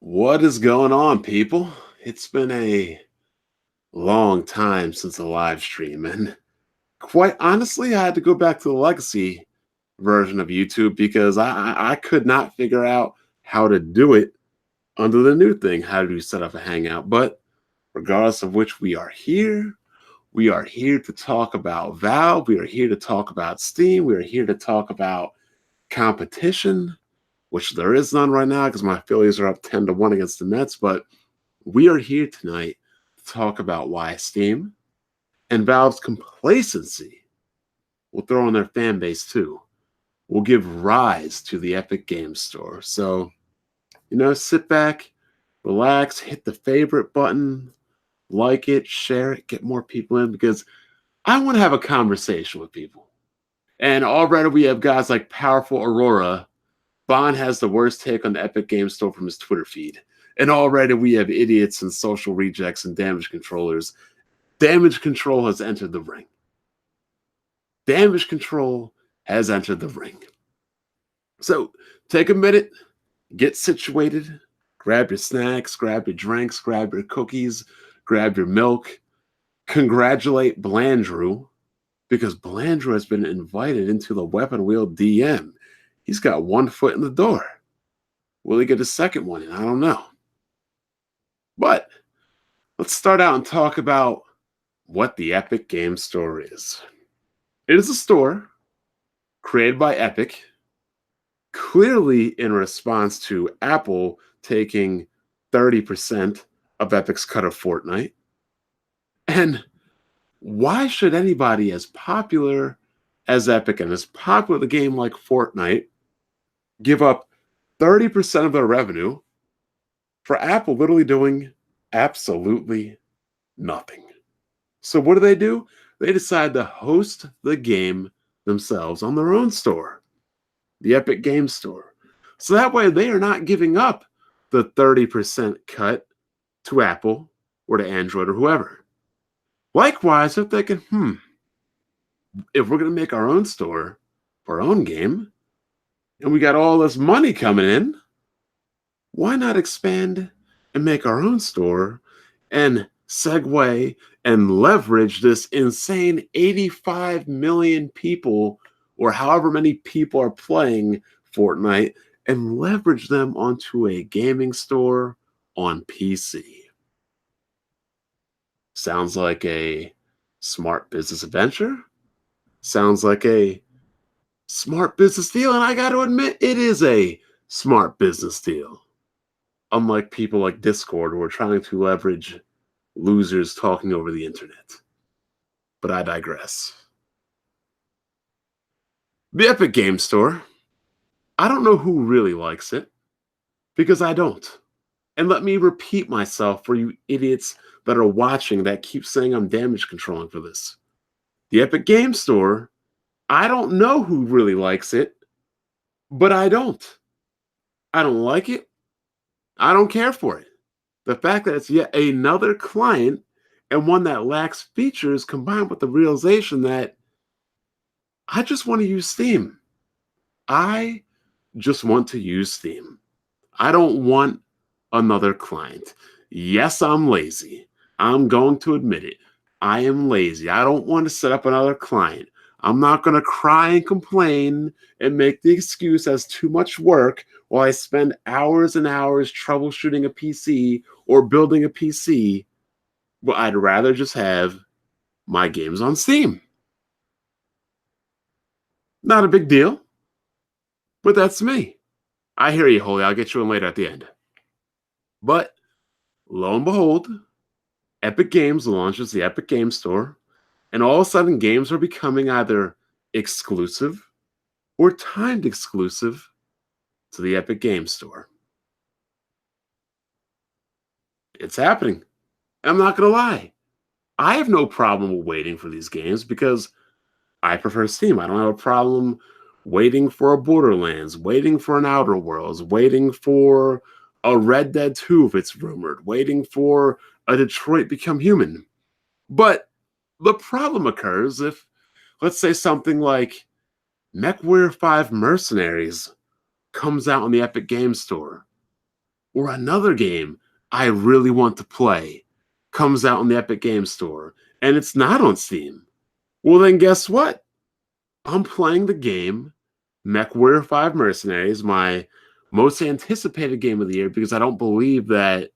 What is going on, people? It's been a long time since a live stream, and quite honestly, I had to go back to the legacy version of YouTube because I could not figure out how to do it under the new thing. How do you set up a hangout? But regardless of which, we are here. We are here to talk about Valve. We are here to talk about Steam. We are here to talk about competition, which there is none right now because my Phillies are up 10-1 against the Mets. But we are here tonight to talk about why Steam and Valve's complacency will throw in their fan base too, will give rise to the Epic Games Store. So, sit back, relax, hit the favorite button, like it, share it, get more people in because I want to have a conversation with people. And already we have guys like Powerful Aurora. Bond has the worst take on the Epic Games Store from his Twitter feed. And already we have idiots and social rejects and damage controllers. Damage control has entered the ring. Damage control has entered the ring. So take a minute, get situated, grab your snacks, grab your drinks, grab your cookies, grab your milk. Congratulate Blandrew because Blandrew has been invited into the Weapon Wheel DM. He's got one foot in the door. Will he get a second one in? I don't know. But let's start out and talk about what the Epic Games Store is. It is a store created by Epic, clearly in response to Apple taking 30% of Epic's cut of Fortnite. And why should anybody as popular as Epic and as popular the game like Fortnite give up 30% of their revenue for Apple literally doing absolutely nothing? So what do? They decide to host the game themselves on their own store, the Epic Games Store. So that way they are not giving up the 30% cut to Apple or to Android or whoever. Likewise, they're thinking, if we're going to make our own store for our own game, and we got all this money coming in, why not expand and make our own store and segue and leverage this insane 85 million people or however many people are playing Fortnite and leverage them onto a gaming store on PC? Sounds like a smart business adventure. Sounds like a smart business deal. And I got to admit, it is a smart business deal. Unlike people like Discord who are trying to leverage losers talking over the internet. But I digress. The Epic Games Store. I don't know who really likes it, because I don't. And let me repeat myself for you idiots that are watching that keep saying I'm damage controlling for this. The Epic Games Store, I don't know who really likes it, but I don't. I don't like it. I don't care for it. The fact that it's yet another client and one that lacks features combined with the realization that I just want to use Steam. I just want to use Steam. I don't want another client. Yes, I'm lazy. I'm going to admit it. I am lazy. I don't want to set up another client. I'm not going to cry and complain and make the excuse as too much work while I spend hours and hours troubleshooting a PC or building a PC. But I'd rather just have my games on Steam. Not a big deal, but that's me. I hear you, Holy. I'll get you in later at the end. But lo and behold, Epic Games launches the Epic Games Store, and all of a sudden games are becoming either exclusive or timed exclusive to the Epic Games Store. It's happening. I'm not going to lie. I have no problem waiting for these games because I prefer Steam. I don't have a problem waiting for a Borderlands, waiting for an Outer Worlds, waiting for a Red Dead 2 if it's rumored, waiting for a Detroit Become Human. But the problem occurs if, let's say, something like MechWarrior 5 Mercenaries comes out on the Epic Games Store. or another game I really want to play comes out in the Epic Game Store and it's not on Steam, well, then guess what? I'm playing the game MechWarrior 5 Mercenaries, my most anticipated game of the year, because I don't believe that,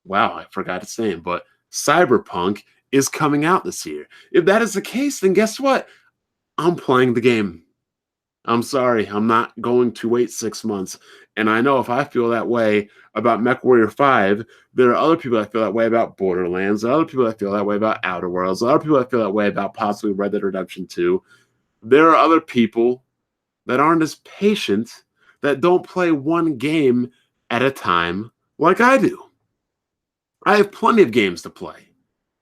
wow, I forgot its name, but Cyberpunk is coming out this year. If that is the case, then guess what? I'm playing the game. I'm sorry, I'm not going to wait 6 months. And I know if I feel that way about MechWarrior 5, there are other people that feel that way about Borderlands, there are other people that feel that way about Outer Worlds, there are other people that feel that way about possibly Red Dead Redemption 2. There are other people that aren't as patient, that don't play one game at a time like I do. I have plenty of games to play.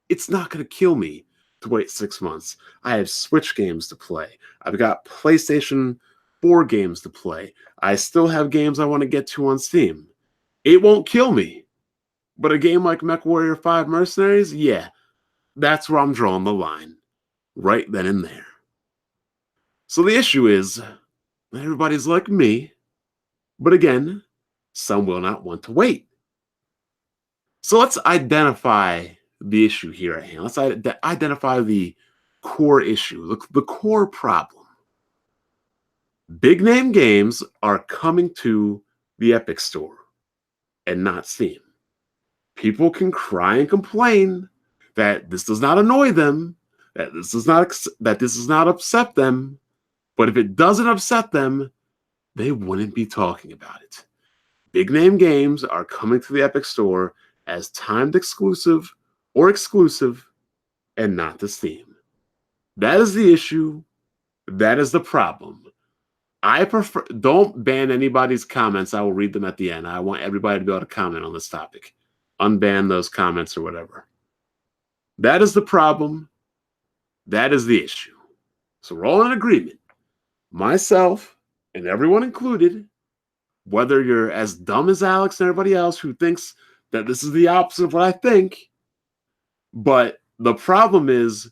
It's not going to kill me to wait 6 months. I have Switch games to play. I've got PlayStation 4 games to play. I still have games I want to get to on Steam. It won't kill me. But a game like MechWarrior 5 Mercenaries, yeah, that's where I'm drawing the line. Right then and there. So the issue is, everybody's like me, but again, some will not want to wait. So let's identify the issue here at hand. Let's identify the core issue, the core problem. Big name games are coming to the Epic Store and not Steam. People can cry and complain that this does not annoy them, that this does not upset them, but if it doesn't upset them, they wouldn't be talking about it. Big name games are coming to the Epic Store as timed exclusive or exclusive and not to Steam. That is the issue. That is the problem. I prefer, don't ban anybody's comments. I will read them at the end. I want everybody to be able to comment on this topic. Unban those comments or whatever. That is the problem. That is the issue. So we're all in agreement. Myself and everyone included, whether you're as dumb as Alex and everybody else who thinks that this is the opposite of what I think, but the problem is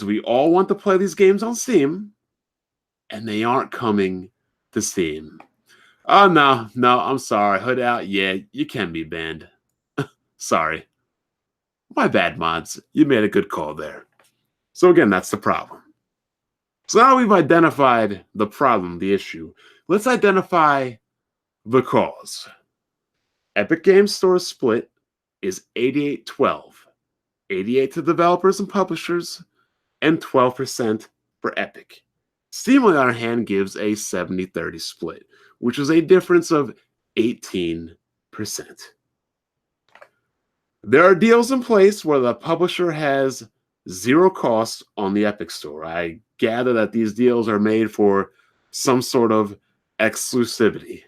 we all want to play these games on Steam, and they aren't coming to Steam. Oh, no, I'm sorry. Hood out, yeah, you can be banned. Sorry. My bad, mods. You made a good call there. So again, that's the problem. So now we've identified the problem, the issue. Let's identify the cause. Epic Games Store split is 88-12. 88 to developers and publishers, and 12% for Epic. Steam, on the other hand, gives a 70-30 split, which is a difference of 18%. There are deals in place where the publisher has zero cost on the Epic Store. I gather that these deals are made for some sort of exclusivity.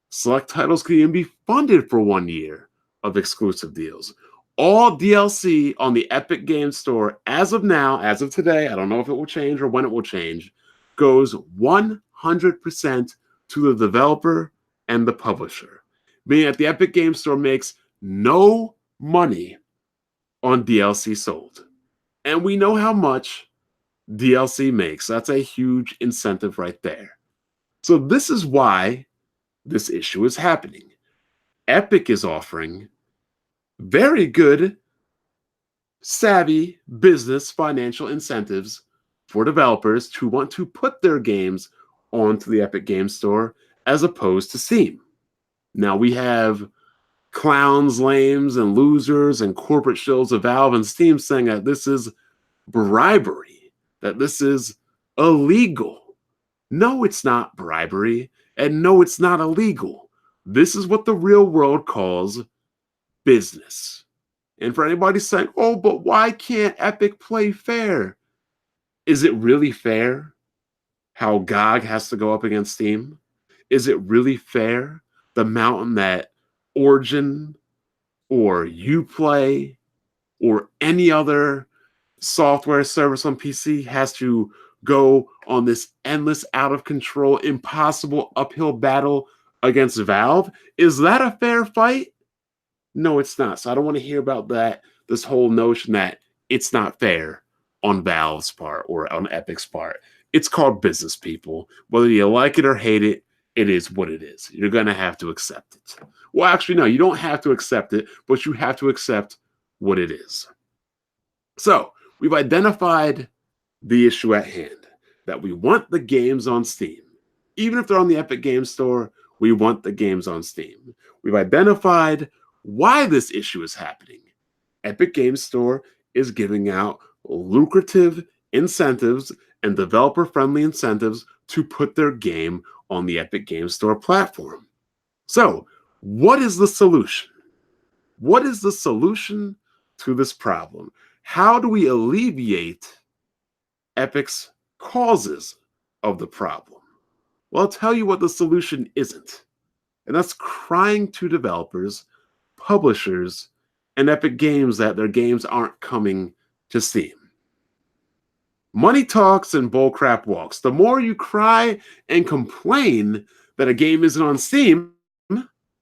Select titles can even be funded for 1 year of exclusive deals. All DLC on the Epic Games Store, as of now, as of today, I don't know if it will change or when it will change, goes 100% to the developer and the publisher, meaning that the Epic Games Store makes no money on DLC sold. And we know how much DLC makes. That's a huge incentive right there. So this is why this issue is happening. Epic is offering very good, savvy business financial incentives for developers to want to put their games onto the Epic Games Store as opposed to Steam. Now we have clowns, lames, and losers and corporate shills of Valve and Steam saying that this is bribery, that this is illegal. No, it's not bribery, and no, it's not illegal. This is what the real world calls business. And for anybody saying, oh, but why can't Epic play fair? Is it really fair how GOG has to go up against Steam? Is it really fair the mountain that Origin or Uplay or any other software service on PC has to go on this endless, out of control, impossible uphill battle against Valve? Is that a fair fight? No, it's not. So I don't want to hear about that, this whole notion that it's not fair on Valve's part or on Epic's part. It's called business, people. Whether you like it or hate it, it is what it is. You're going to have to accept it. Well, actually, no, you don't have to accept it, but you have to accept what it is. So we've identified the issue at hand, that we want the games on Steam. Even if they're on the Epic Games Store, we want the games on Steam. We've identified why this issue is happening. Epic Games Store is giving out lucrative incentives and developer-friendly incentives to put their game on the Epic Games Store platform. So, what is the solution? What is the solution to this problem? How do we alleviate Epic's causes of the problem? Well, I'll tell you what the solution isn't. And that's crying to developers, publishers, and Epic Games that their games aren't coming to Steam. Money talks and bullcrap walks. The more you cry and complain that a game isn't on Steam,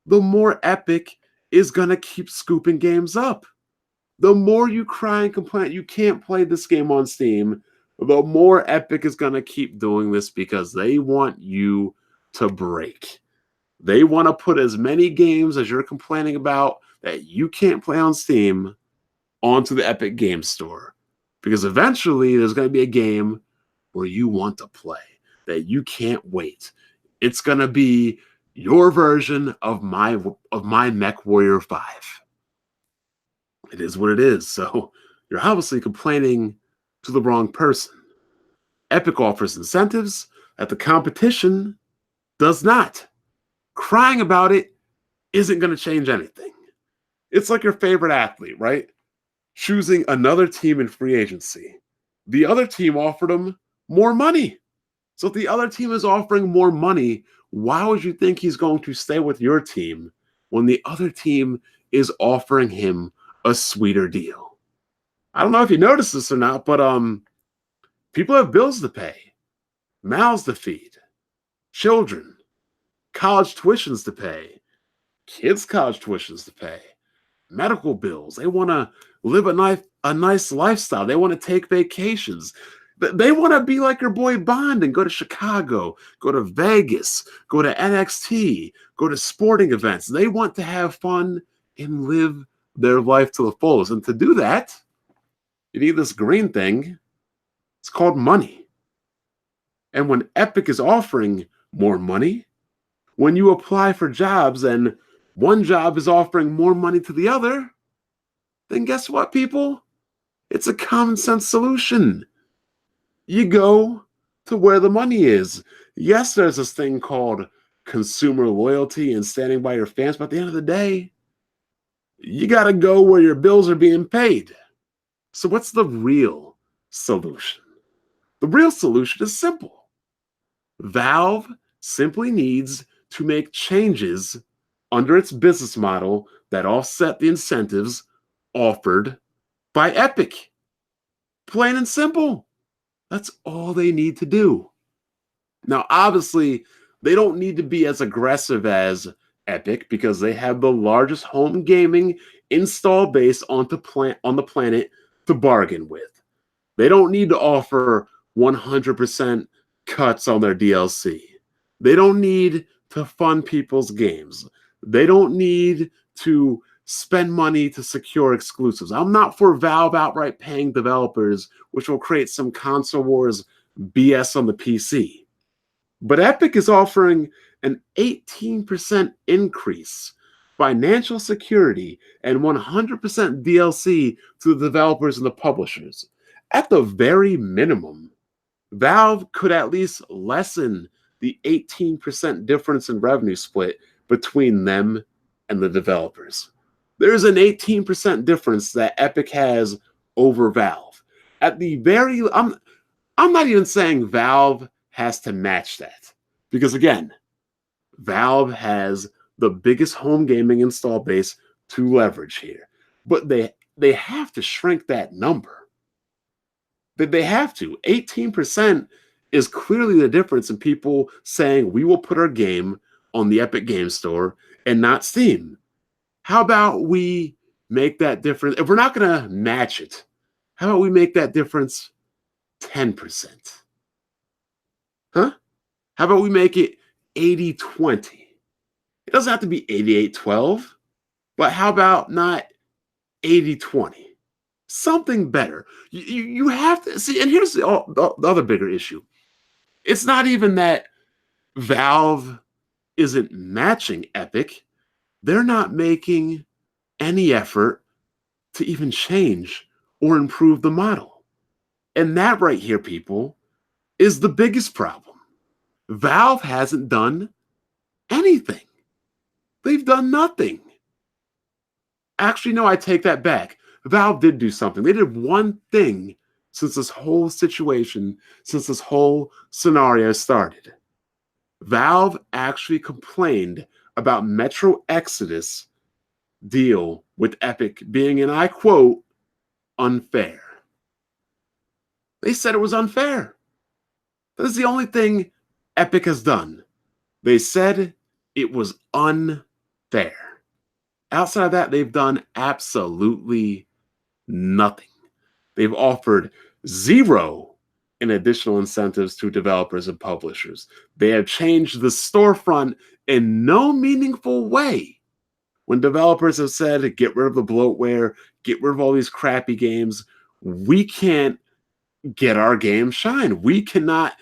the more Epic is going to keep scooping games up. The more you cry and complain you can't play this game on Steam, the more Epic is going to keep doing this because they want you to break. They want to put as many games as you're complaining about that you can't play on Steam onto the Epic Games Store. Because eventually there's going to be a game where you want to play, that you can't wait. It's going to be your version of my MechWarrior 5. It is what it is. So you're obviously complaining to the wrong person. Epic offers incentives that the competition does not. Crying about it isn't going to change anything. It's like your favorite athlete, right? Choosing another team in free agency. The other team offered him more money. So if the other team is offering more money, why would you think he's going to stay with your team when the other team is offering him a sweeter deal? I don't know if you noticed this or not, but people have bills to pay, mouths to feed, children, college tuitions to pay, kids' college tuitions to pay, medical bills. They want to live a nice lifestyle. They want to take vacations. They want to be like your boy Bond and go to Chicago, go to Vegas, go to NXT, go to sporting events. They want to have fun and live their life to the fullest. And to do that, you need this green thing. It's called money. And when Epic is offering more money, when you apply for jobs and one job is offering more money to the other, then guess what, people? It's a common sense solution. You go to where the money is. Yes, there's this thing called consumer loyalty and standing by your fans, but at the end of the day, you got to go where your bills are being paid. So what's the real solution? The real solution is simple. Valve simply needs to make changes under its business model that offset the incentives offered by Epic. Plain and simple. That's all they need to do. Now, obviously, they don't need to be as aggressive as Epic because they have the largest home gaming install base on the planet to bargain with. They don't need to offer 100% cuts on their DLC. They don't need to fund people's games. They don't need to spend money to secure exclusives. I'm not for Valve outright paying developers, which will create some console wars BS on the PC. But Epic is offering an 18% increase, financial security, and 100% DLC to the developers and the publishers. At the very minimum, Valve could at least lessen the 18% difference in revenue split between them and the developers. There's an 18% difference that Epic has over Valve. At the very, I'm not even saying Valve has to match that. Because again, Valve has the biggest home gaming install base to leverage here. But they have to shrink that number. They have to. 18% is clearly the difference in people saying we will put our game on the Epic Games Store and not Steam. How about we make that difference? If we're not going to match it, how about we make that difference 10%? Huh? How about we make it 80-20? It doesn't have to be 88-12, but how about not 80-20? Something better. You have to see, and here's the other bigger issue. It's not even that Valve isn't matching Epic. They're not making any effort to even change or improve the model. And that right here, people, is the biggest problem. Valve hasn't done anything. They've done nothing. Actually, no, I take that back. Valve did do something. They did one thing since this whole situation, since this whole scenario started. Valve actually complained about Metro Exodus deal with Epic being, and I quote, unfair. They said it was unfair. That is the only thing Epic has done. They said it was unfair. Outside of that, they've done absolutely nothing. They've offered zero in additional incentives to developers and publishers. They have changed the storefront in no meaningful way. When developers have said, get rid of the bloatware, get rid of all these crappy games, we can't get our game shine. We cannot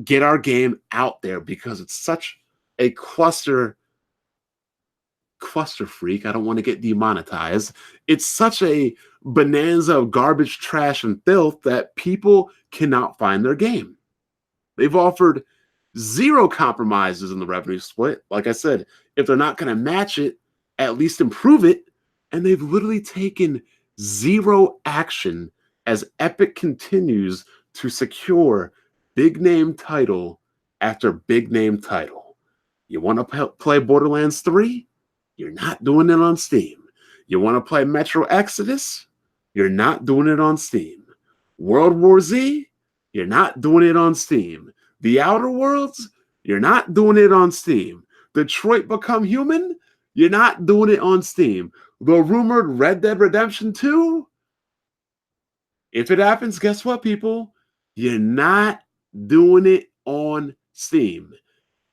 get our game out there because it's such a cluster freak. I don't want to get demonetized. It's such a bonanza of garbage, trash, and filth that people cannot find their game. They've offered zero compromises in the revenue split. Like I said, if they're not going to match it, at least improve it. And they've literally taken zero action as Epic continues to secure big name title after big name title. You want to play Borderlands 3? You're not doing it on Steam. You want to play Metro Exodus? You're not doing it on Steam. World War Z? You're not doing it on Steam. The Outer Worlds? You're not doing it on Steam. Detroit Become Human? You're not doing it on Steam. The rumored Red Dead Redemption 2? If it happens, guess what, people? You're not doing it on Steam.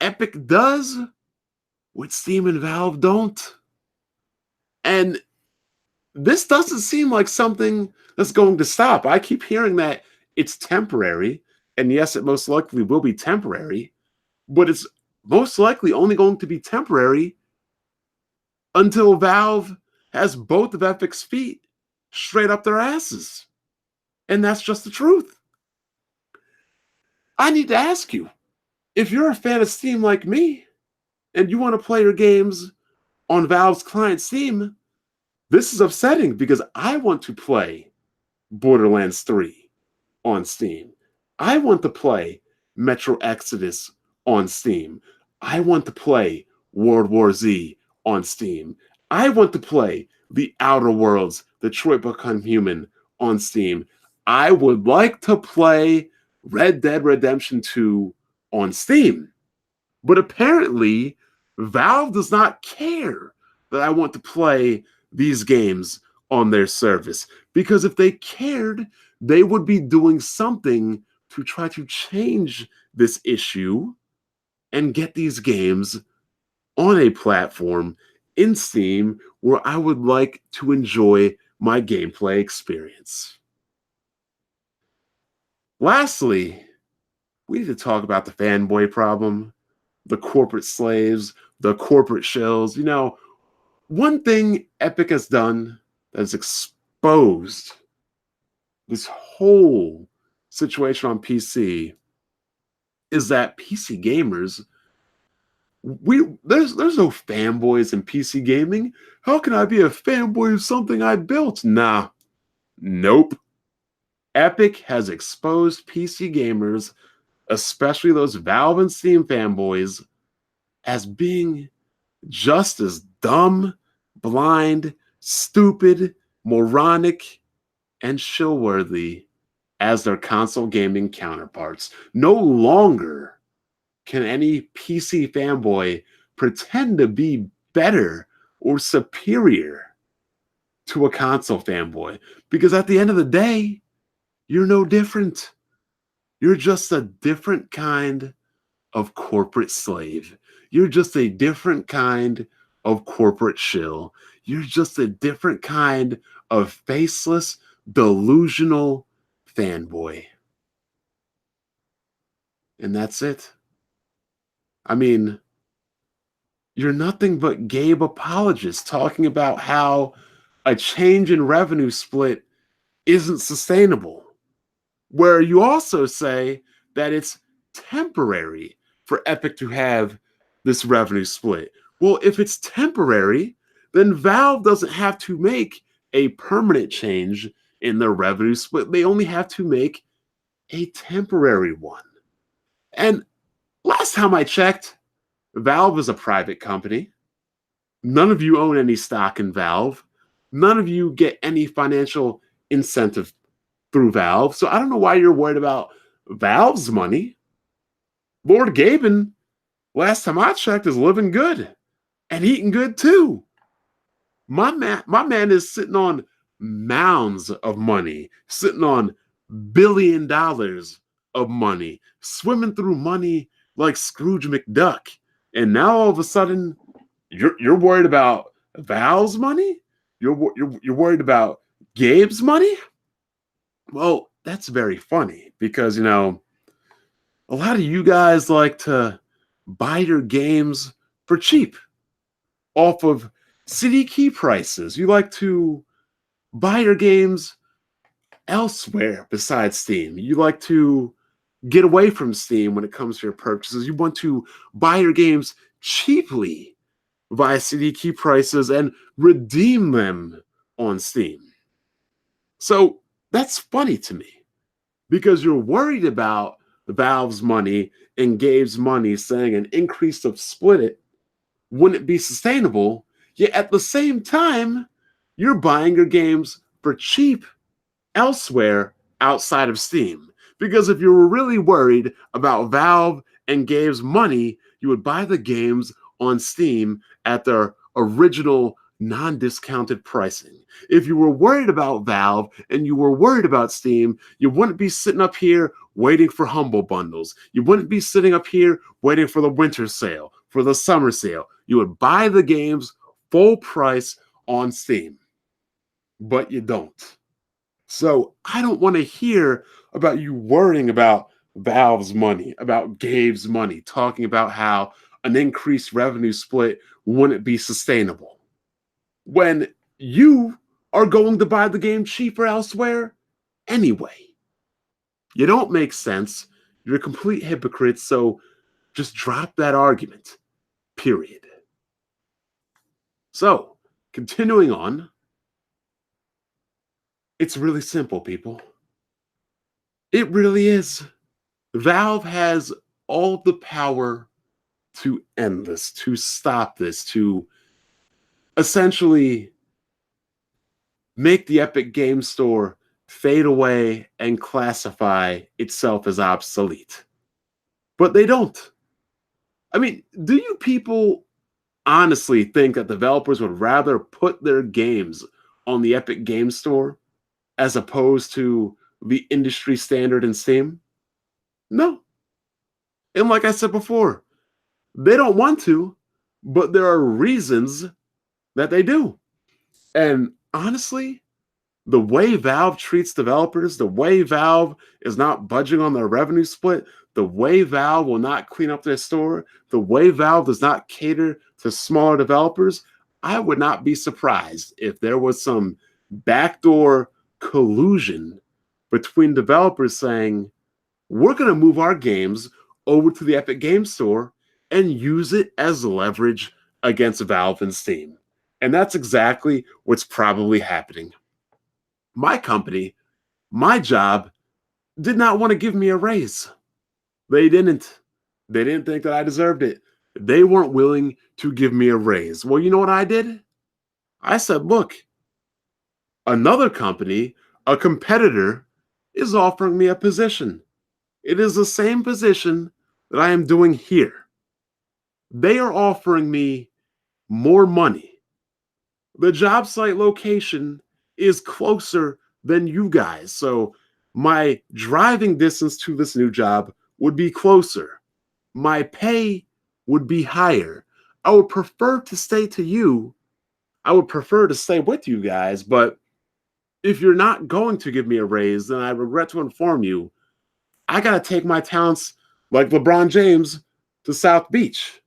Epic does what Steam and Valve don't. And this doesn't seem like something that's going to stop. I keep hearing that it's temporary. And yes, it most likely will be temporary. But it's most likely only going to be temporary until Valve has both of Epic's feet straight up their asses. And that's just the truth. I need to ask you, if you're a fan of Steam like me, and you want to play your games on Valve's client Steam, this is upsetting because I want to play Borderlands 3 on Steam. I want to play Metro Exodus on Steam. I want to play World War Z on Steam. I want to play The Outer Worlds, Detroit Become Human on Steam. I would like to play Red Dead Redemption 2 on Steam. But apparently, Valve does not care that I want to play these games on their service. Because if they cared, they would be doing something to try to change this issue and get these games on a platform in Steam where I would like to enjoy my gameplay experience. Lastly, we need to talk about the fanboy problem, the corporate slaves, the corporate shills. You know, one thing Epic has done that has exposed this whole situation on PC is that PC gamers, there's no fanboys in PC gaming. How can I be a fanboy of something I built? Nah, nope. Epic has exposed PC gamers, especially those Valve and Steam fanboys, as being just as dumb, blind, stupid, moronic, and shill-worthy as their console gaming counterparts. No longer can any PC fanboy pretend to be better or superior to a console fanboy, because at the end of the day, you're no different. You're just a different kind of corporate slave. You're just a different kind of corporate shill. You're just a different kind of faceless, delusional fanboy. And that's it. I mean, you're nothing but Gabe apologists talking about how a change in revenue split isn't sustainable, where you also say that it's temporary for Epic to have this revenue split. Well, if it's temporary, then Valve doesn't have to make a permanent change in their revenue split. They only have to make a temporary one. And last time I checked, Valve is a private company. None of you own any stock in Valve. None of you get any financial incentive through Valve. So I don't know why you're worried about Valve's money. Lord Gaben, last time I checked, is living good and eating good too. My man is sitting on mounds of money, sitting on $1 billion of money, swimming through money like Scrooge McDuck. And now all of a sudden, you're worried about Val's money? You're worried about Gabe's money? Well, that's very funny because, a lot of you guys like to buy your games for cheap off of CD key prices. You like to buy your games elsewhere besides Steam. You like to get away from Steam when it comes to your purchases. You want to buy your games cheaply via CD key prices and redeem them on Steam. So that's funny to me because you're worried about Valve's money and Gabe's money, saying an increase of split it wouldn't be sustainable. Yet at the same time, you're buying your games for cheap elsewhere outside of Steam. Because if you were really worried about Valve and Gabe's money, you would buy the games on Steam at their original non-discounted pricing. If you were worried about Valve and you were worried about Steam, you wouldn't be sitting up here waiting for Humble Bundles. You wouldn't be sitting up here waiting for the winter sale, for the summer sale. You would buy the games full price on Steam. But you don't. So I don't want to hear about you worrying about Valve's money, about Gabe's money, talking about how an increased revenue split wouldn't be sustainable, when you are going to buy the game cheaper elsewhere anyway. You don't make sense. You're a complete hypocrite, so just drop that argument, period. So, continuing on, it's really simple, people. It really is. Valve has all the power to end this, to stop this, to essentially make the Epic Game Store fade away and classify itself as obsolete. But they don't. I mean, do you people honestly think that developers would rather put their games on the Epic Game Store as opposed to the industry standard in Steam? No. And like I said before, they don't want to, but there are reasons that they do. And honestly, the way Valve treats developers, the way Valve is not budging on their revenue split, the way Valve will not clean up their store, the way Valve does not cater to smaller developers, I would not be surprised if there was some backdoor collusion between developers saying, we're going to move our games over to the Epic Game Store and use it as leverage against Valve and Steam. And that's exactly what's probably happening. My company, my job, did not want to give me a raise. They didn't. They didn't think that I deserved it. They weren't willing to give me a raise. Well, you know what I did? I said, look, another company, a competitor, is offering me a position. It is the same position that I am doing here. They are offering me more money. The job site location is closer than you guys. So my driving distance to this new job would be closer. my pay would be higher. I would prefer to stay to you. I would prefer to stay with you guys, but if you're not going to give me a raise, then I regret to inform you, I got to take my talents like LeBron James to South Beach.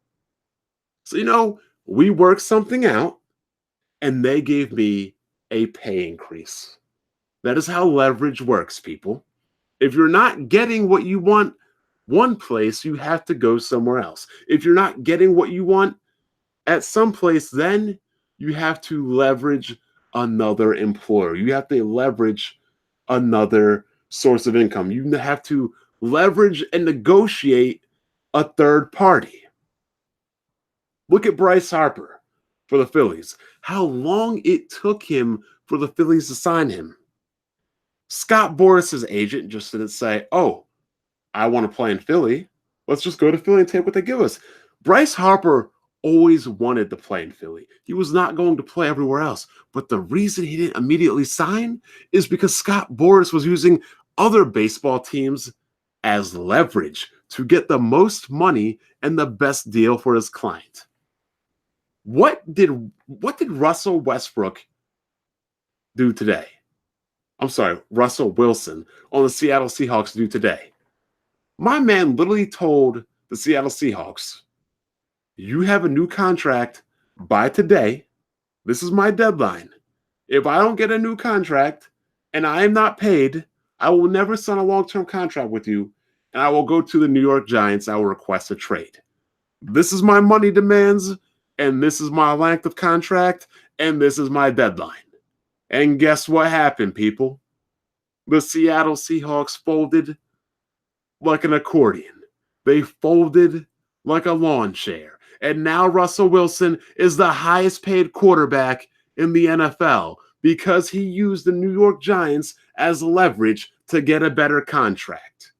So, we worked something out and they gave me a pay increase. That is how leverage works, people. If you're not getting what you want one place, you have to go somewhere else. If you're not getting what you want at some place, then you have to leverage another employer. You have to leverage another source of income. You have to leverage and negotiate a third party. Look at Bryce Harper for the Phillies. How long it took him for the Phillies to sign him. Scott Boris's agent just didn't say, oh, I want to play in Philly. Let's just go to Philly and take what they give us. Bryce Harper always wanted to play in Philly. He was not going to play everywhere else. But the reason he didn't immediately sign is because Scott Boras was using other baseball teams as leverage to get the most money and the best deal for his client. What did Russell Westbrook do today? I'm sorry, Russell Wilson on the Seattle Seahawks do today? My man literally told the Seattle Seahawks, you have a new contract by today. This is my deadline. If I don't get a new contract and I am not paid, I will never sign a long-term contract with you, and I will go to the New York Giants. I will request a trade. This is my money demands, and this is my length of contract, and this is my deadline. And guess what happened, people? The Seattle Seahawks folded like an accordion. They folded like a lawn chair. And now Russell Wilson is the highest paid quarterback in the NFL because he used the New York Giants as leverage to get a better contract.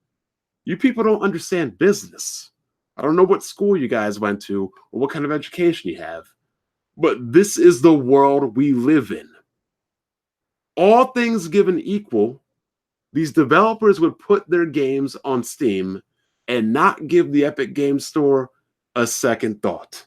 You people don't understand business. I don't know what school you guys went to or what kind of education you have, but this is the world we live in. All things given equal, these developers would put their games on Steam and not give the Epic Games Store a second thought.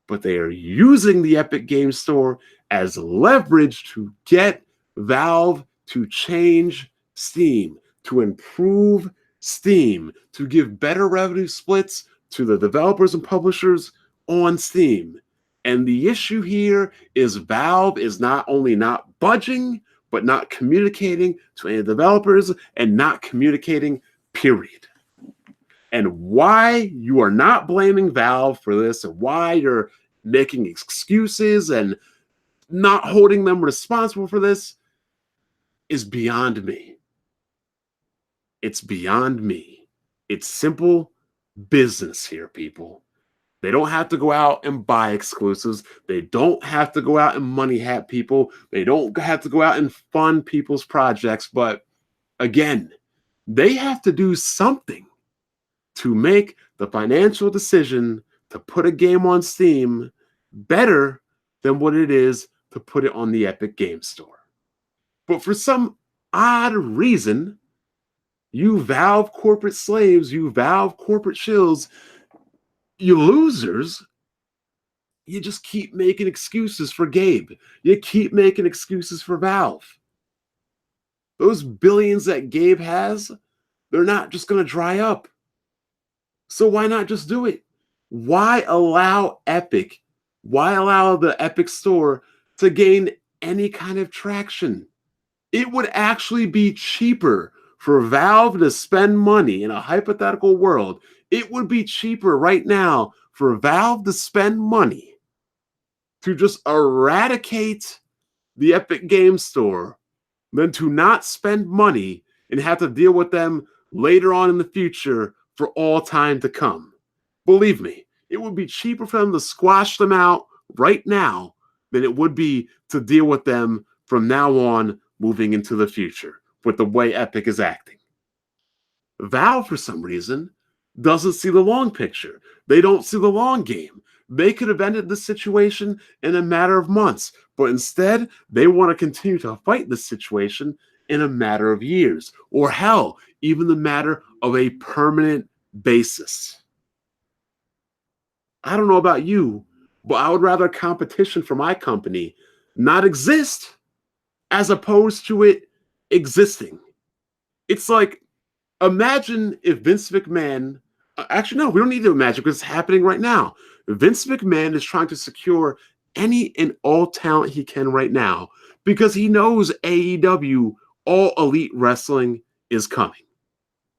But they are using the Epic Games Store as leverage to get Valve to change Steam, to improve Steam, to give better revenue splits to the developers and publishers on Steam. And the issue here is Valve is not only not budging, but not communicating to any developers and not communicating, period. And why you are not blaming Valve for this and why you're making excuses and not holding them responsible for this is beyond me. It's beyond me. It's simple business here, people. They don't have to go out and buy exclusives. They don't have to go out and money hat people. They don't have to go out and fund people's projects. But again, they have to do something to make the financial decision to put a game on Steam better than what it is to put it on the Epic Games Store. But for some odd reason, you Valve corporate slaves, you Valve corporate shills, you losers, you just keep making excuses for Gabe. You keep making excuses for Valve. Those billions that Gabe has, they're not just going to dry up. So why not just do it? Why allow Epic? Why allow the Epic Store to gain any kind of traction? It would actually be cheaper for Valve to spend money in a hypothetical world. It would be cheaper right now for Valve to spend money to just eradicate the Epic Games Store than to not spend money and have to deal with them later on in the future for all time to come. Believe me, it would be cheaper for them to squash them out right now than it would be to deal with them from now on moving into the future with the way Epic is acting. Valve, for some reason, doesn't see the long picture. They don't see the long game. They could have ended the situation in a matter of months, but instead, they want to continue to fight the situation in a matter of years, or hell, even the matter of a permanent basis. I don't know about you, but I would rather competition for my company not exist as opposed to it existing. It's like, imagine if Vince McMahon, actually, no, we don't need to imagine because it's happening right now. Vince McMahon is trying to secure any and all talent he can right now because he knows AEW, All Elite Wrestling, is coming.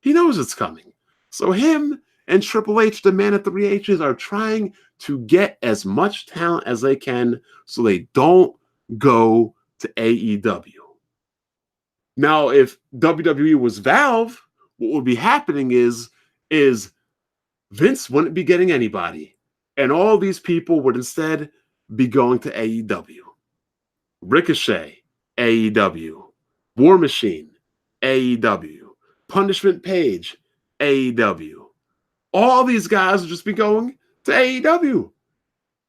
He knows it's coming. So him and Triple H, the man at three H's, are trying to get as much talent as they can so they don't go to AEW. Now, if WWE was Valve, what would be happening is Vince wouldn't be getting anybody. And all these people would instead be going to AEW. Ricochet, AEW. War Machine, AEW. Punishment Page, AEW. All these guys would just be going to AEW.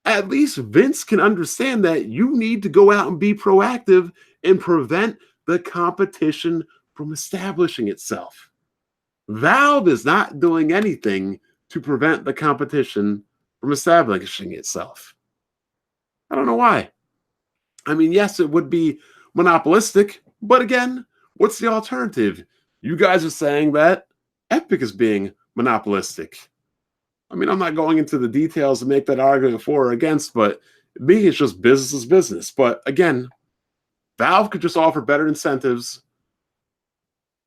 At least Vince can understand that you need to go out and be proactive and prevent the competition from establishing itself. Valve is not doing anything to prevent the competition from establishing itself. I don't know why. I mean, yes, it would be monopolistic, but again, what's the alternative? You guys are saying that Epic is being monopolistic. I mean, I'm not going into the details to make that argument for or against, but me, it's just business is business. But again, Valve could just offer better incentives,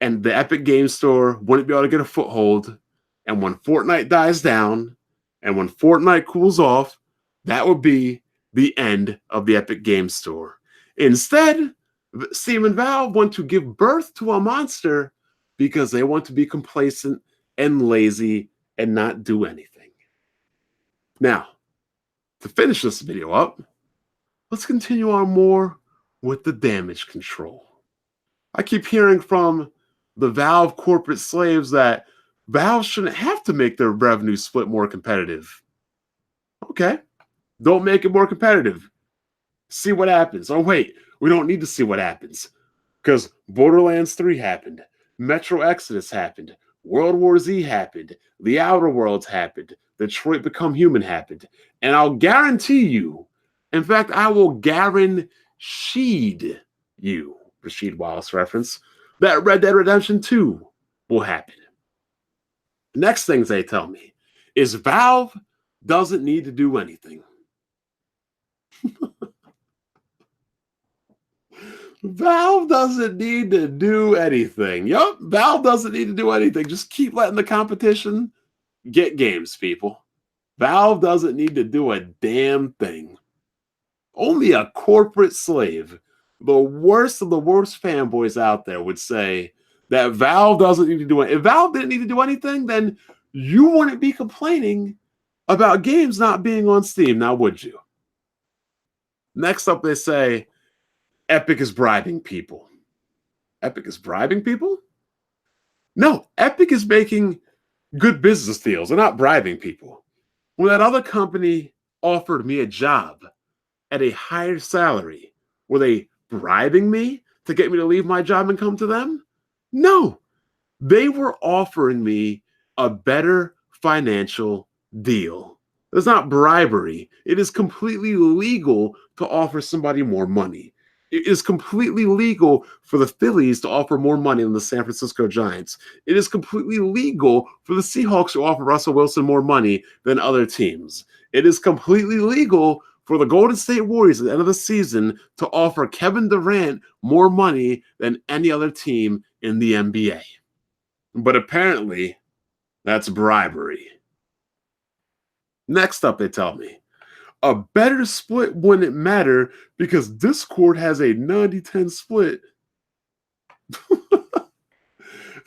and the Epic Game Store wouldn't be able to get a foothold. And when Fortnite dies down, and when Fortnite cools off, that would be the end of the Epic Game Store. Instead, Steam and Valve want to give birth to a monster because they want to be complacent and lazy and not do anything. Now, to finish this video up, let's continue on more with the damage control. I keep hearing from the Valve corporate slaves that Valve shouldn't have to make their revenue split more competitive. Okay, don't make it more competitive. See what happens. Oh, wait, we don't need to see what happens because Borderlands 3 happened, Metro Exodus happened, World War Z happened, The Outer Worlds happened, Detroit Become Human happened, and I'll guarantee you, in fact, I will guarantee you, Rasheed Wallace reference, that Red Dead Redemption 2 will happen. Next things they tell me is Valve doesn't need to do anything. Valve doesn't need to do anything. Yup, Valve doesn't need to do anything. Just keep letting the competition get games, people. Valve doesn't need to do a damn thing. Only a corporate slave, the worst of the worst fanboys out there, would say that Valve doesn't need to do it. If Valve didn't need to do anything, then you wouldn't be complaining about games not being on Steam, now would you? Next up, they say Epic is bribing people. Epic is bribing people? No, Epic is making good business deals. They're not bribing people. When that other company offered me a job at a higher salary, were they bribing me to get me to leave my job and come to them? No, they were offering me a better financial deal. It's not bribery. It is completely legal to offer somebody more money. It is completely legal for the Phillies to offer more money than the San Francisco Giants. It is completely legal for the Seahawks to offer Russell Wilson more money than other teams. It is completely legal for the Golden State Warriors at the end of the season to offer Kevin Durant more money than any other team in the NBA. But apparently, that's bribery. Next up, they tell me, a better split wouldn't matter because Discord has a 90-10 split.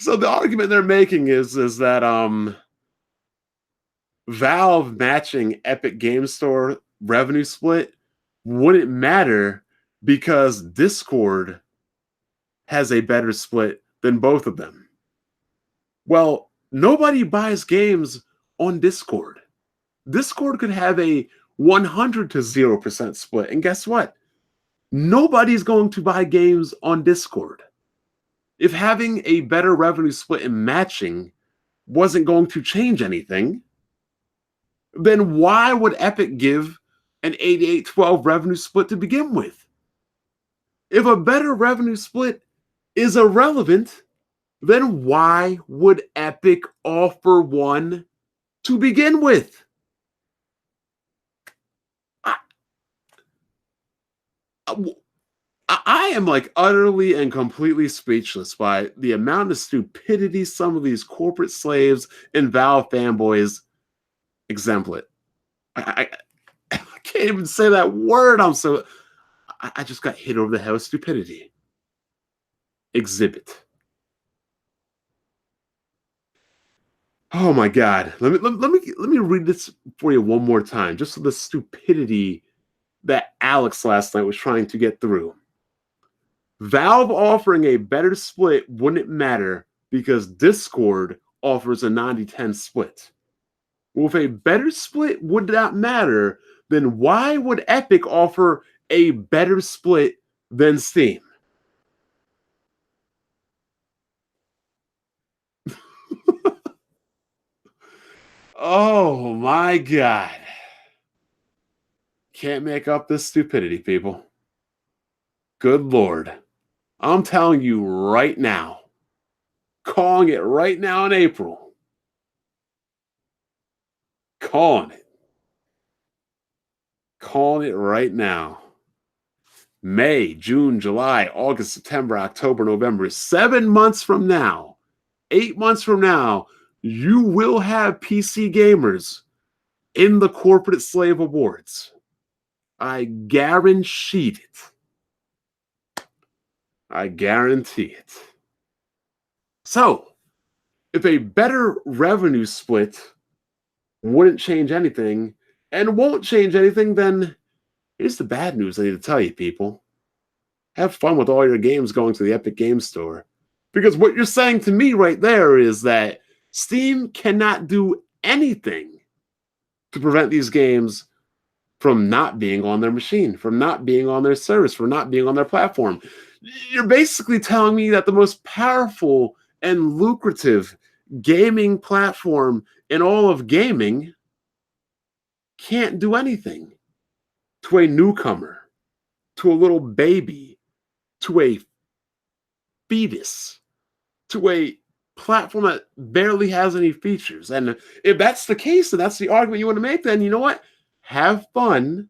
So the argument they're making is that Valve matching Epic Game Store revenue split wouldn't matter because Discord has a better split than both of them. Well, nobody buys games on Discord. Discord could have a 100-0% split. And guess what? Nobody's going to buy games on Discord. If having a better revenue split and matching wasn't going to change anything, then why would Epic give an 88-12 revenue split to begin with? If a better revenue split is irrelevant, then why would Epic offer one to begin with? I, I am like utterly and completely speechless by the amount of stupidity some of these corporate slaves and Valve fanboys exemplate. I can't even say that word. I just got hit over the head with stupidity. Exhibit. Oh my God. Let me read this for you one more time, just so the stupidity that Alex last night was trying to get through. Valve offering a better split wouldn't matter because Discord offers a 90-10 split. Well, if a better split would not matter, then why would Epic offer a better split than Steam? Oh my God. Can't make up this stupidity, people. Good Lord. I'm telling you right now, calling it right now in April, calling it right now. May, June, July, August, September, October, November, 7 months from now, 8 months from now, you will have PC gamers in the corporate slave awards. I guarantee it. I guarantee it. So, if a better revenue split wouldn't change anything and won't change anything, then here's the bad news I need to tell you, people. Have fun with all your games going to the Epic Games Store. Because what you're saying to me right there is that Steam cannot do anything to prevent these games from not being on their machine, from not being on their service, from not being on their platform. You're basically telling me that the most powerful and lucrative gaming platform in all of gaming can't do anything to a newcomer, to a little baby, to a fetus, to a platform that barely has any features. And if that's the case, and that's the argument you want to make, then you know what? Have fun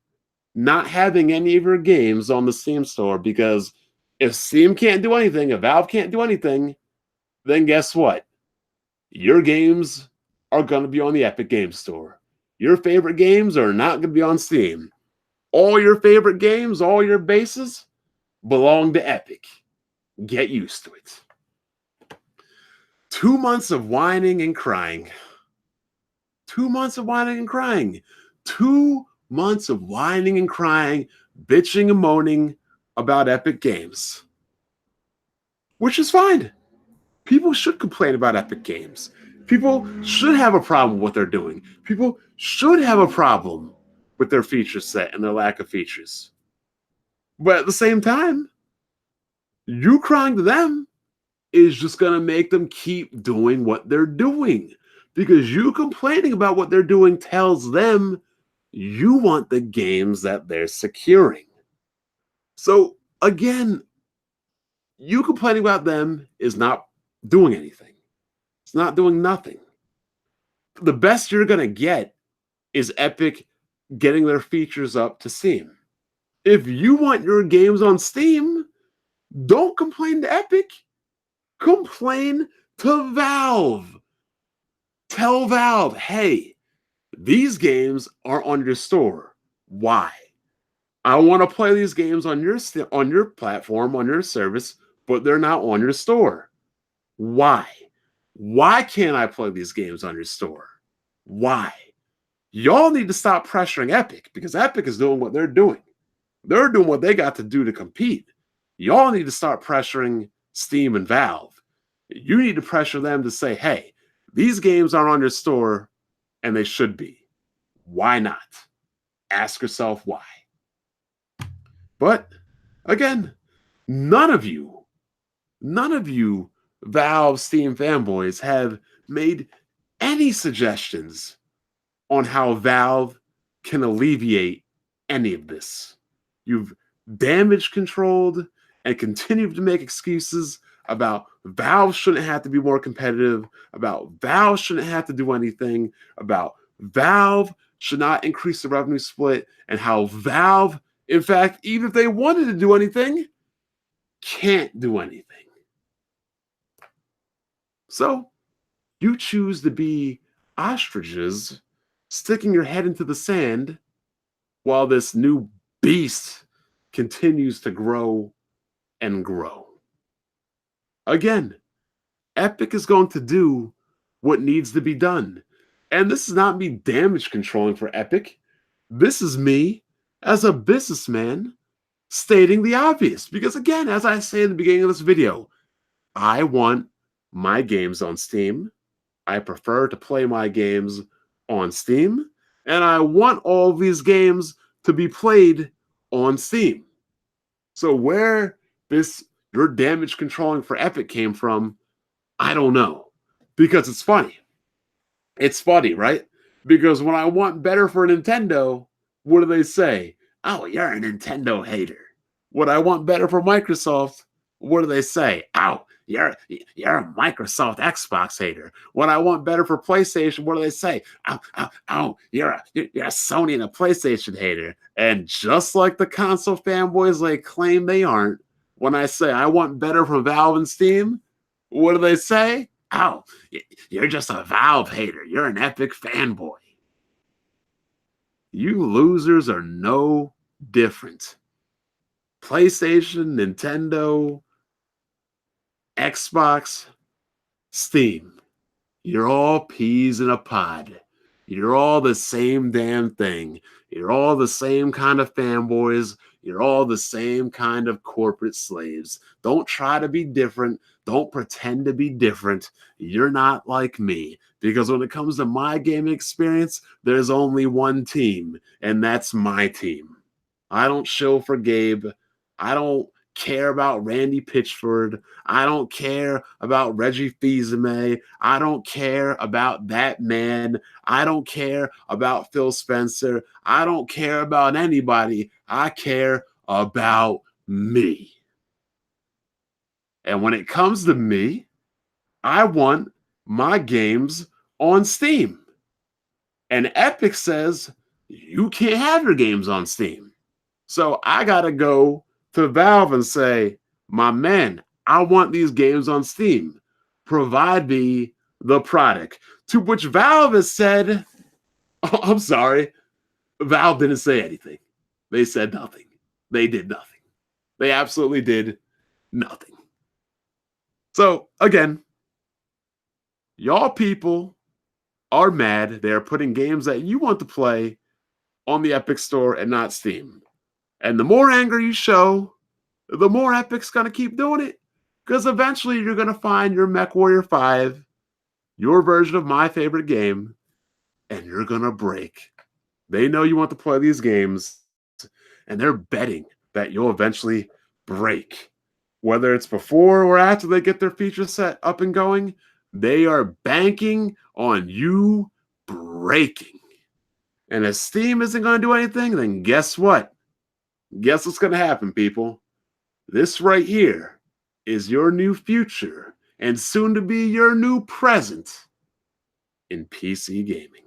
not having any of your games on the Steam store, because if Steam can't do anything, if Valve can't do anything, then guess what? Your games are going to be on the Epic Games Store. Your favorite games are not going to be on Steam. All your favorite games, all your bases belong to Epic. Get used to it. 2 months of whining and crying. 2 months of whining and crying. 2 months of whining and crying, bitching and moaning about Epic Games. Which is fine. People should complain about Epic Games. People should have a problem with what they're doing. People should have a problem with their feature set and their lack of features. But at the same time, you crying to them is just going to make them keep doing what they're doing. Because you complaining about what they're doing tells them you want the games that they're securing. So again, you complaining about them is not doing anything. It's not doing nothing. The best you're going to get is Epic getting their features up to Steam. If you want your games on Steam, don't complain to Epic. Complain to Valve. Tell Valve, hey, these games are on your store. Why? I want to play these games on your platform, on your service, but they're not on your store. Why? Why can't I play these games on your store? Why? Y'all need to stop pressuring Epic, because Epic is doing what they're doing. They're doing what they got to do to compete. Y'all need to start pressuring Steam and Valve. You need to pressure them to say, hey, these games are on your store and they should be. Why not? Ask yourself why. But again, none of you Valve Steam fanboys have made any suggestions on how Valve can alleviate any of this. You've damage controlled and continued to make excuses about Valve shouldn't have to be more competitive, about Valve shouldn't have to do anything, about Valve should not increase the revenue split, and how Valve, in fact, even if they wanted to do anything, can't do anything. So you choose to be ostriches sticking your head into the sand while this new beast continues to grow and grow. Again, Epic is going to do what needs to be done. And this is not me damage controlling for Epic. This is me as a businessman stating the obvious. Because again, as I say in the beginning of this video, I want my games on Steam. I prefer to play my games on Steam. And I want all of these games to be played on Steam. So where your damage controlling for Epic came from, I don't know. Because it's funny. It's funny, right? Because when I want better for Nintendo, what do they say? Oh, you're a Nintendo hater. When I want better for Microsoft, what do they say? Oh, you're a Microsoft Xbox hater. When I want better for PlayStation, what do they say? Oh, you're a Sony and a PlayStation hater. And just like the console fanboys they claim they aren't, when I say I want better from Valve and Steam, what do they say? Oh, you're just a Valve hater. You're an Epic fanboy. You losers are no different. PlayStation, Nintendo, Xbox, Steam. You're all peas in a pod. You're all the same damn thing. You're all the same kind of fanboys. You're all the same kind of corporate slaves. Don't try to be different. Don't pretend to be different. You're not like me. Because when it comes to my gaming experience, there's only one team, and that's my team. I don't shill for Gabe. I don't care about Randy Pitchford. I don't care about Reggie Fils-Aimé. I don't care about that man. I don't care about Phil Spencer. I don't care about anybody. I care about me. And when it comes to me, I want my games on Steam. And Epic says you can't have your games on Steam. So I got to go to Valve and say, my man, I want these games on Steam. Provide me the product. To which Valve has said, oh, I'm sorry, Valve didn't say anything. They said nothing. They did nothing. They absolutely did nothing. So again, y'all people are mad. They're putting games that you want to play on the Epic Store and not Steam. And the more anger you show, the more Epic's going to keep doing it. Because eventually you're going to find your MechWarrior 5, your version of my favorite game, and you're going to break. They know you want to play these games, and they're betting that you'll eventually break. Whether it's before or after they get their feature set up and going, they are banking on you breaking. And if Steam isn't going to do anything, then guess what? Guess what's going to happen, people? This right here is your new future and soon to be your new present in PC gaming.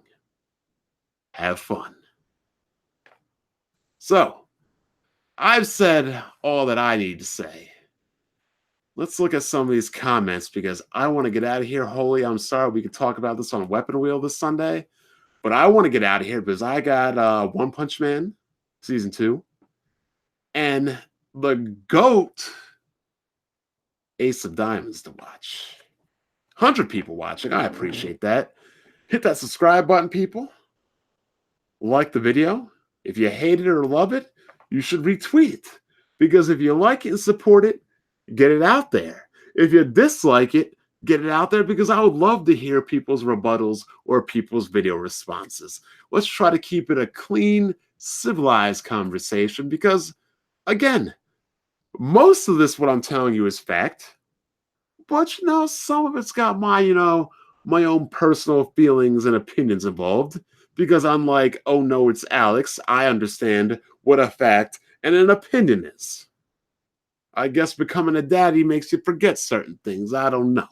Have fun. So, I've said all that I need to say. Let's look at some of these comments because I want to get out of here. Holy, I'm sorry. We could talk about this on Weapon Wheel this Sunday. But I want to get out of here because I got One Punch Man Season 2. And the GOAT Ace of Diamonds to watch. 100 people watching. I appreciate that. Hit that subscribe button, people. Like the video. If you hate it or love it, you should retweet it. Because if you like it and support it, get it out there. If you dislike it, get it out there because I would love to hear people's rebuttals or people's video responses. Let's try to keep it a clean, civilized conversation because, again, most of this, what I'm telling you, is fact. But, some of it's got my, my own personal feelings and opinions involved Because unlike, oh no, it's Alex, I understand what a fact and an opinion is. I guess becoming a daddy makes you forget certain things. I don't know.